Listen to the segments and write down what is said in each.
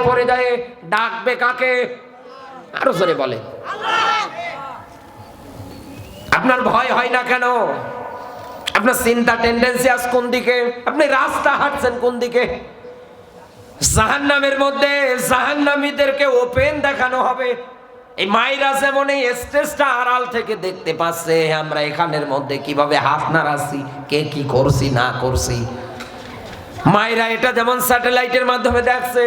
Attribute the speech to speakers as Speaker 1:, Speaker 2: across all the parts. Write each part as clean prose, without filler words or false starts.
Speaker 1: পড়ে যায়, ডাকবে কাকে? আরো জোরে বলে। আপনার ভয় হয় না কেন? আপনার চিন্তা টেন্ডেন্সি আজ কোন দিকে? আপনি রাস্তা হাঁটছেন কোন দিকে? জাহান্নামের মধ্যে জাহান্নামীদেরকে ওপেন দেখানো হবে। এই মায়েরা যেমন এই স্টেজটা আড়াল থেকে দেখতে পাচ্ছে, আমরা এখানের মধ্যে কিভাবে হাত নাড়াচ্ছি, কে কি করছি না করছি, মায়েরা এটা যেমন স্যাটেলাইটের মাধ্যমে দেখছে।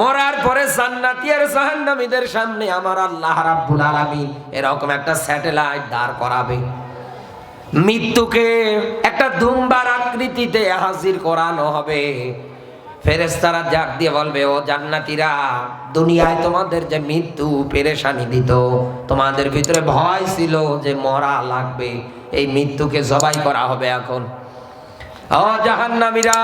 Speaker 1: মরার পরে জান্নাতি আর জাহান্নামীদের সামনে আমার আল্লাহ রাব্বুল আলামিন এরকম একটা স্যাটেলাইট দাঁড় করাবে। মৃত্যুকে একটা দুম্বার আকৃতিতে হাজির করানো হবে। ফেরেশতারা ডাক দিয়ে বলবে, ও জান্নাতীরা, দুনিয়ায় তোমাদের যে মৃত্যু পেরেশানি দিত, তোমাদের ভিতরে ভয় ছিল যে মরা লাগবে, এই মৃত্যুকে জবাই করা হবে এখন। ও জাহান্নামীরা,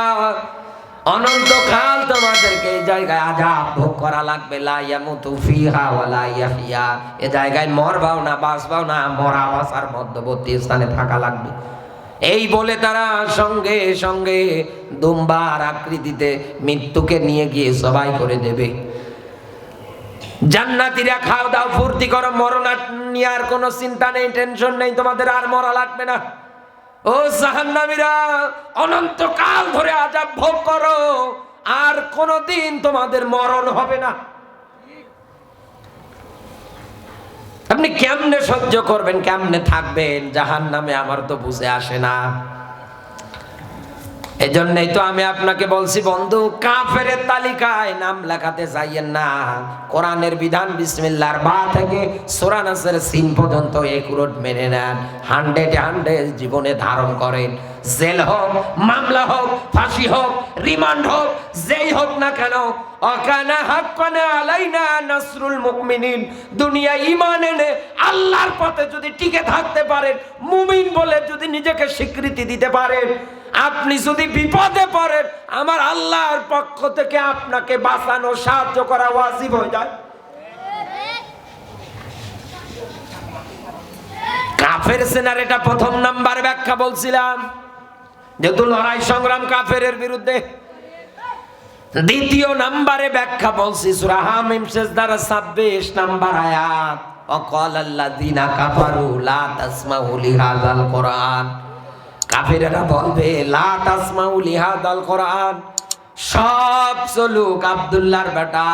Speaker 1: অনন্তকাল তোমাদেরকে এই জায়গায় আযাব ভোগ করা লাগবে। লা ইয়ামুতু ফিহা ওয়া লা ইয়াহইয়া, এই জায়গায় মরবাও না বাঁচবাও না, মরা বাঁচার মধ্যবর্তী স্থানে থাকা লাগবে। এই বলে তারা সঙ্গে সঙ্গে দুম্বার আকৃতিতে মৃত্যুকে নিয়ে গিয়ে জবাই করে দেবে। জান্নাতীরা, খাও দাও ফুর্তি করো, মরণ নিয়ে আর কোনো চিন্তা নেই, টেনশন নেই, তোমাদের আর মরা লাগবে না। ও জাহান্নামীরা, অনন্তকাল ধরে আযাব ভোগ করো, আর কোনোদিন তোমাদের মরণ হবে না। আপনি কেমনে সহ্য করবেন, কেমনে থাকবেন জাহান্নামে? আমার তো বুঝে আসে না। এজন্যই তো আমি আপনাকে বলছি বন্ধু, কাফেরের তালিকায় নাম লেখাতে যাইয়েন না। কোরআনের বিধান বিসমিল্লাহর বা থেকে সূরা নাসের সিন পর্যন্ত একুরেট মেনে নেন, 100 জীবনে ধারণ করেন। জেল হোক, মামলা হোক, ফাঁসি হোক, রিমান্ড হোক, যেই হোক না কেন, অকানা হাক্কান আলাইনা নাসরুল মুমিনিন, দুনিয়া ঈমান এনে আল্লাহর পথে যদি টিকে থাকতে পারেন, মুমিন বলে যদি নিজেকে স্বীকৃতি দিতে পারেন, আপনি যদি বিপদে পড়েন, আমার আল্লাহর পক্ষ থেকে আপনাকে বাঁচানো, সাহায্য করা ওয়াজিব হয়ে যায়। কাফের সেনার এটা প্রথম নাম্বার ব্যাখ্যা বলছিলাম, যেহেতু লড়াই সংগ্রাম কাফেরের বিরুদ্ধে। দ্বিতীয় নাম্বারে ব্যাখ্যা বলছি সূরা হামিম সেজদার 26 নাম্বার আয়াত, ওয়াকালাল্লাযিনা কাফারু লা তাসমাউ লিহাযাল কোরআন। কাফেরেরা বলবে লা তাসমাউ লিহাযাল কোরআন, সব চলুক, আব্দুল্লাহর বেটা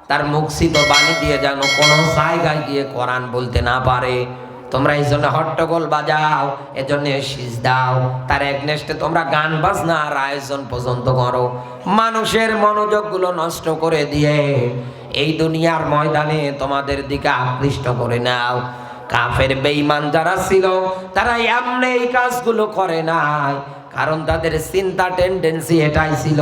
Speaker 1: তার মুখসিত বাণী দিয়ে যেন কোন জায়গায় গিয়ে কোরআন বলতে না পারে। তোমরা এই জন্য হট্টগোল বাজাও, এজন্য শীষ দাও, তার এগনেস্টে তোমরা গান বাজনার আয়োজন পর্যন্ত করো, মানুষের মনোযোগ গুলো নষ্ট করে দিয়ে এই দুনিয়ার ময়দানে তোমাদের দিকে আকৃষ্ট করে নাও। কাফের বেঈমান যারা ছিল তারা এমনি এই কাজগুলো করে নাই, কারণ তাদের চিন্তা টেন্ডেন্সি এটাই ছিল,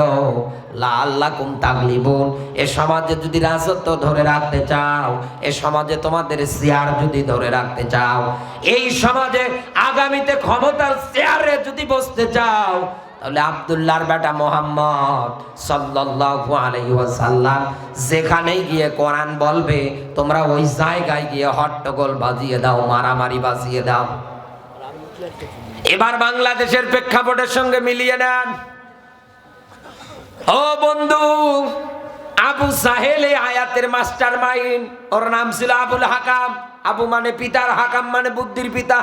Speaker 1: লাআল্লাকুম তাগলিবুন। এ সমাজে যদি রাজত্ব ধরে রাখতে চাও, এ সমাজে তোমাদের চেয়ার যদি ধরে রাখতে চাও, এই সমাজে আগামীতে ক্ষমতার চেয়ারে যদি বসতে চাও, তাহলে আব্দুল্লাহর বেটা মুহাম্মদ সাল্লাল্লাহু আলাইহি ওয়াসাল্লাম যেখানেই গিয়ে কোরআন বলবে, তোমরা ওই জায়গায় গিয়ে হট্টগোল বাজিয়ে দাও, মারামারি বাজিয়ে দাও। এবার বাংলাদেশের প্রেক্ষাপটের সঙ্গে মিলিয়ে নেন। ও বন্ধু, আবু সাহেল এই আয়াতের মাস্টার মাইন্ড, ওর নাম ছিল আবুল হাকাম। আবু মানে পিতার, হাকাম মানে বুদ্ধির পিতা।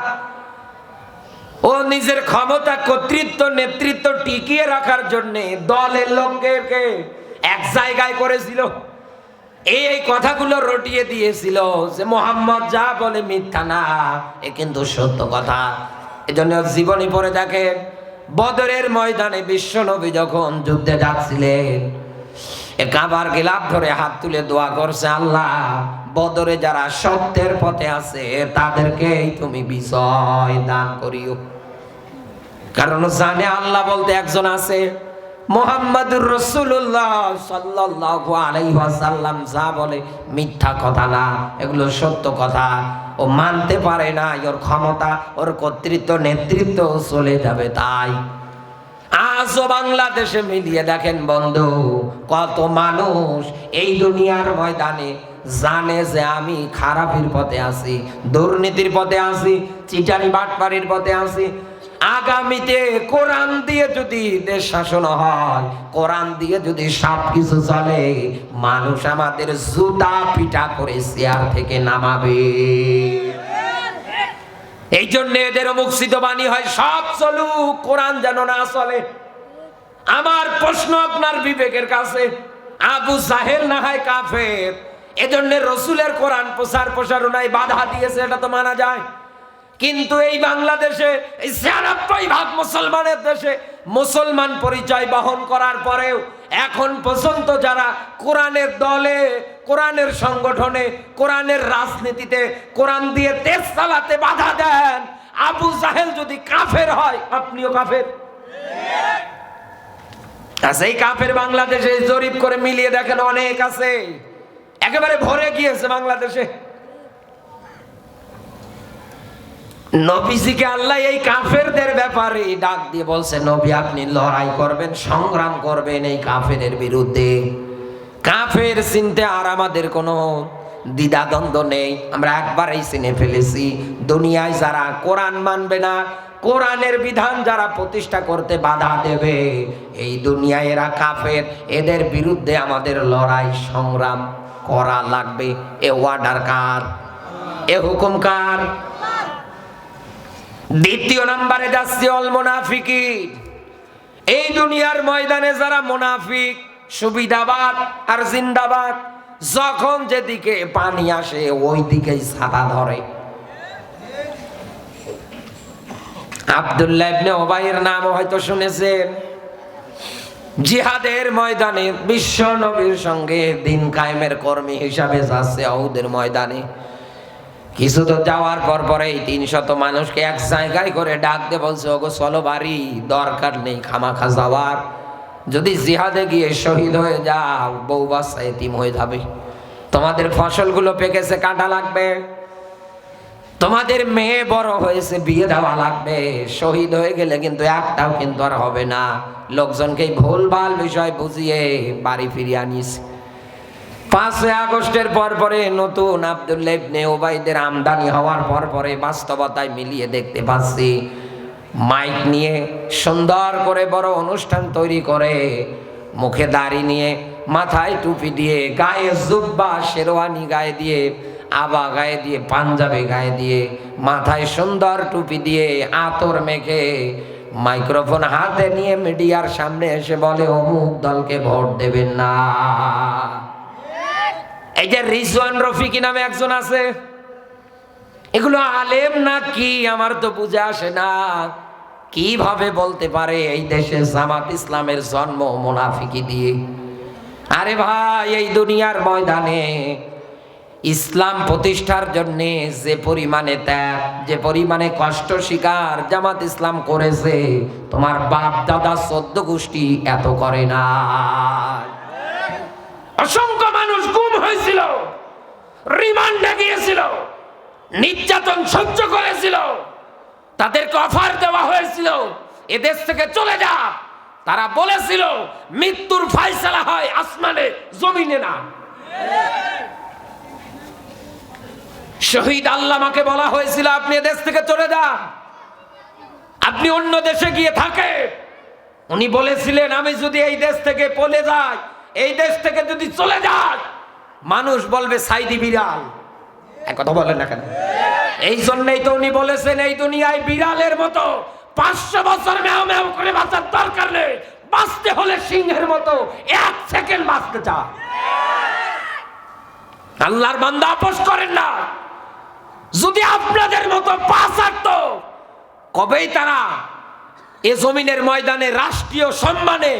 Speaker 1: ও নিজের ক্ষমতা, কর্তৃত্ব, নেতৃত্ব টিকিয়ে রাখার জন্য দলের লোককে এক জায়গায় করেছিল। এই কথাগুলো রটিয়ে দিয়েছিল যে মুহাম্মদ যা বলে মিথ্যা না, এ কিন্তু সত্য কথা। এজন্য জীবনী পড়ে দেখেন, বদরের ময়দানে বিশ্ব নবী যখন যুদ্ধে যাচ্ছিলেন, কাবার গিলাফ ধরে হাত তুলে দোয়া করছে, আল্লাহ বদরে যারা সত্যের পথে আছে তাদেরকেই তুমি বিজয় দান করিও। কারণ জানে আল্লাহ বলতে একজন আছে, মুহাম্মাদুর রাসূলুল্লাহ সাল্লাল্লাহু আলাইহি ওয়াসাল্লাম যা বলে মিথ্যা কথা না, এগুলো সত্য কথা। ও মানতে পারে না, ওর ক্ষমতা, ওর কর্তৃত্ব, নেতৃত্ব চলে যাবে। তাই আজও বাংলাদেশে মিলিয়ে দেখেন বন্ধু, কত মানুষ এই দুনিয়ার ময়দানে জানে যে আমি খারাপির পথে আছি, দুর্নীতির পথে আছি, চিটারি বাটপারির পথে আছি, আগামীতে কোরআন দিয়ে যদি দেশ শাসন হয়, কোরআন দিয়ে যদি সবকিছু চলে, মানুষ আমাদের জুতা পিটা করে চেয়ার থেকে নামাবে। এই জন্য এদের মুখছিত বাণী হয় সব চলুক, কোরআন যেন না চলে। আমার প্রশ্ন আপনার বিবেকের কাছে, আবু জাহেল না হয় কাফের, এজন্য রসুলের কোরআন প্রচার প্রসারণায় বাধা দিয়েছে, এটা তো মানা যায়। কিন্তু এই বাংলাদেশে ৯৬% মুসলমানের দেশে মুসলমান পরিচয় বহন করার পরেও এখন পর্যন্ত যারা কোরআনের দলে, কোরআনের সংগঠনে, কোরআনের রাজনীতিতে কোরআন দিয়ে দেশ চালাতে বাধা দেন, আবু জাহেল যদি কাফের হয়, আপনিও কাফের। সেই কাফের বাংলাদেশে জরিপ করে মিলিয়ে দেখেন অনেক আছে, একেবারে ভরে গিয়েছে বাংলাদেশে। নবীজিকে আল্লাহ এই কাফেরদের ব্যাপারে ডাক দিয়ে বলছে, নবী আপনি লড়াই করবেন, সংগ্রাম করবেন এই কাফেরের বিরুদ্ধে। কাফের চিনতে আর আমাদের কোনো দ্বিধাদ্বন্দ্ব নেই, আমরা একবারেই চিনে ফেলেছি। দুনিয়ায় যারা কোরআন মানবে না, কোরআনের বিধান যারা প্রতিষ্ঠা করতে বাধা দেবে, এই দুনিয়ায় এরা কাফের, এদের বিরুদ্ধে আমাদের লড়াই সংগ্রাম করা লাগবে। এ ওয়ার্ডার কার? এ হুকুম কার? দ্বিতীয় নম্বরে যাচ্ছে অল মুনাফিকিন। এই দুনিয়ার ময়দানে যারা মুনাফিক, সুবিধাবাদ আর জিন্দাবাদ, যখন যেদিকে পানি আসে ওই দিকেই ছাতা ধরে। আব্দুল্লাহ ইবনে উবাইয়ের নাম হয়তো শুনেছেন। জিহাদের ময়দানে বিশ্ব নবীর সঙ্গে দিন কায়েমের কর্মী হিসাবে যাচ্ছে উহুদের ময়দানে। কিছু তো যাওয়ার পরেই ৩০০ মানুষকে এক জায়গায় করে ডাক দিয়ে বলছে, ওগো চলো বাড়ি, দরকার নেই খামাখা যাওয়ার। যদি জিহাদে গিয়ে শহীদ হয়ে যাও, বউ বাচ্চা এতিম হয়ে যাবে, তোমাদের ফসলগুলো পেকেছে কাটা লাগবে, তোমাদের মেয়ে বড় হয়েছে বিয়ে দেওয়া লাগবে, শহীদ হয়ে গেলে কিন্তু একটাও কিন্তু আর হবে না। লোকজনকে ভুলভাল বিষয় বুঝিয়ে বাড়ি ফিরিয়ে আনিস। ৫ই আগস্টের পরে নতুন আব্দুল্লাহ ইবনে উবাইদের আমদানি হওয়ার পরে বাস্তবতায় মিলিয়ে দেখতে পাচ্ছি, মাইক নিয়ে সুন্দর করে বড় অনুষ্ঠান তৈরি করে, মুখে দাড়ি নিয়ে, মাথায় টুপি দিয়ে, গায়ে জুব্বা শেরওয়ানি গায়ে দিয়ে, আবা গায়ে দিয়ে, পাঞ্জাবি গায়ে দিয়ে, মাথায় সুন্দর টুপি দিয়ে, আতর মেখে মাইক্রোফোন হাতে নিয়ে মিডিয়ার সামনে এসে বলে, অমুক দলকে ভোট দেবেন না। এই যে রিজওয়ান রফিকি নামে একজন আছে, এগুলো আলেম না কি আমার তো বুঝে আসে না। কিভাবে বলতে পারে এই দেশে জামাত ইসলামের জন্ম মুনাফিকি দিয়ে? আরে ভাই, এই দুনিয়ার ময়দানে ইসলাম প্রতিষ্ঠার জন্য যে পরিমাণে ত্যাগ, যে পরিমাণে কষ্ট স্বীকার জামাত ইসলাম করেছে, তোমার বাপ দাদা 14 গোষ্ঠী এত করে না। অসংখ্য মানুষ গুম হয়েছিল, রিমান্ডে গিয়েছিল, নির্যাতন সহ্য করেছিল, তাদেরকে অফার দেওয়া হয়েছিল এদেশ থেকে চলে যা। তারা বলেছিল মৃত্যুর ফায়সালা হয় আসমানে, জমিনে না। শহীদ আল্লামাকে বলা হয়েছিল আপনি এদেশ থেকে চলে যান, আপনি অন্য দেশে গিয়ে থাকে। উনি বলেছিলেন আমি যদি এই দেশ থেকে পলে যাই, এই দেশ থেকে যদি চলে যায়, মানুষ বলবে সাইদি বিড়াল। এক কথা বলেন না কেন? এই জন্যই তো উনি বলেছেন এই দুনিয়ায় বিড়ালের মতো 500 বছর ম্যাও ম্যাও করে বাঁচার দরকার নেই, বাঁচতে হলে সিংহের মতো 1 সেকেন্ড বাঁচতে চায়। আল্লাহর বান্দা আপোষ করেন না। যদি আপনাদের মতো পাঁচ আটতো, কবেই তারা এ জমিনের ময়দানে রাষ্ট্রীয় সম্মানে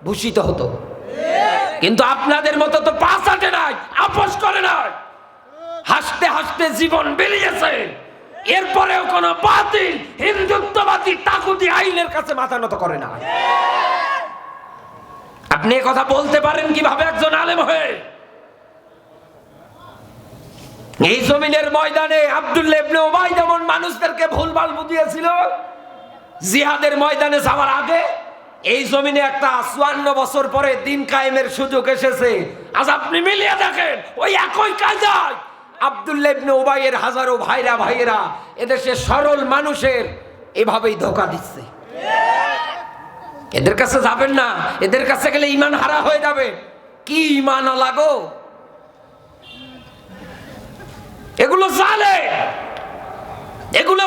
Speaker 1: ভূষিত হতো। কিন্তু আপনাদের মতো তো পাঁচ আটে নাই, আপোষ করে নাই, হাসতে হাসতে জীবন বেরিয়েছে। এরপরেও কোন বাতিল হিন্দুত্ববাদী তাগুতি আইনের কাছে মাথা নত করে না। আপনি এ কথা বলতে পারেন কিভাবে একজন আলেম হয়ে? এই জমিনের ময়দানে আব্দুল্লাহ ইবনে উবাই যেমন মানুষদেরকে ভুলভাল বুঝিয়েছিল, জিহাদের ময়দানে যাওয়ার আগে এই জমিনে একটা 54 বছর পরে দিন কায়েমের সুযোগ এসেছে। আজ আপনি মিলিয়ে দেখেন, ওই একই কায়দায় আব্দুল্লাহ ইবনে উবাইয়ের হাজারো ভাইরা এদেশে সরল মানুষের এভাবেই ধোঁকা দিচ্ছে। এদের কাছে যাবেন না, এদের কাছে গেলে ঈমান হারা হয়ে যাবে। কি ঈমান লাগো, এগুলো জালে, এগুলো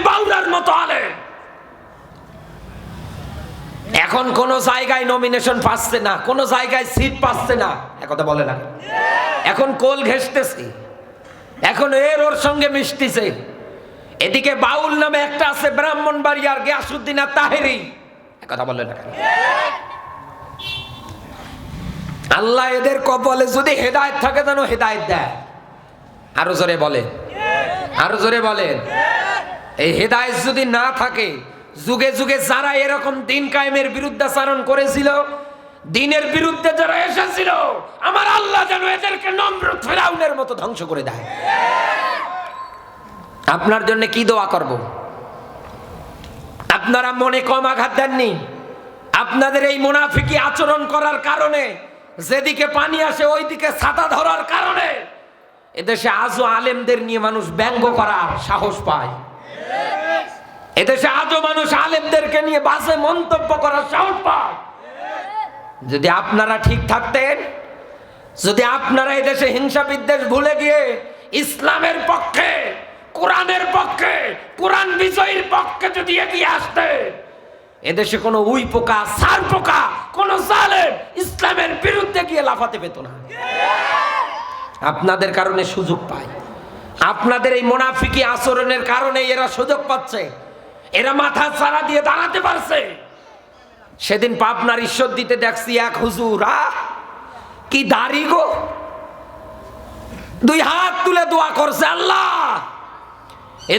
Speaker 1: বাউরার মতো আলে। এখন কোন জায়গায় নমিনেশন পাচ্ছে না, কোন জায়গায় সিট পাচ্ছে না, একথা বলে না। এখন কোল ঘেঁষতেছে, এখন এর ওর সঙ্গে মিশতেছে। এদিকে বাউল নামে একটা আছে ব্রাহ্মণবাড়িয়ার, গিয়াসউদ্দিন আর তাহেরি, একথা বলে না। আল্লাহ এদের কপালে যদি হেদায়েত থাকে যেন হেদায়েত দেয়। আরো জোরে বলেন, আরো জোরে বলেন। এই হেদায়েত যদি না থাকে, যুগে যুগে যারা এরকম দিন কায়েমের বিরুদ্ধাচরণ করেছিল, দিনের বিরুদ্ধে যারা এসেছিল, আমার আল্লাহ যেন এদেরকে নমরুদ ফিরাউনের মতো ধ্বংস করে দেয়। আপনার জন্য কি দোয়া করব? আপনারা মনে কম আঘাত দেননি। আপনাদের এই মুনাফিকি আচরণ করার কারণে, যেদিকে পানি আসে ওইদিকে ছাতা ধরার কারণে এদেশে আজও আলেমদের নিয়ে মানুষ ব্যঙ্গ করার সাহস পায়। এদেশে আজও মানুষ আলেমদেরকে নিয়ে বাজে মন্তব্য করার সাহস পায়। যদি আপনারা ঠিক থাকতেন, যদি আপনারা এদেশে হিংসা বিদ্বেষ ভুলে গিয়ে ইসলামের পক্ষে, কোরআনের পক্ষে, কোরআন বিজয়ীর পক্ষে যদি এগিয়ে আসতেন, এদেশে কোনো উই পোকা, সার পোকা, কোন জালেম ইসলামের বিরুদ্ধে গিয়ে লাফাতে পেত না। আপনাদের কারণে সুযোগ পায়। আপনাদের এই মুনাফিকি আচরণের কারণে এরা সুযোগ পাচ্ছে, এরা মাথা ছাড়া দিয়ে দাঁড়াতে পারছে। সেদিন পাবনার ঈশ্বর দিতে দেখছি এক হুজুর, কি দাড়ি গো, দুই হাত তুলে দোয়া করছে, আল্লাহ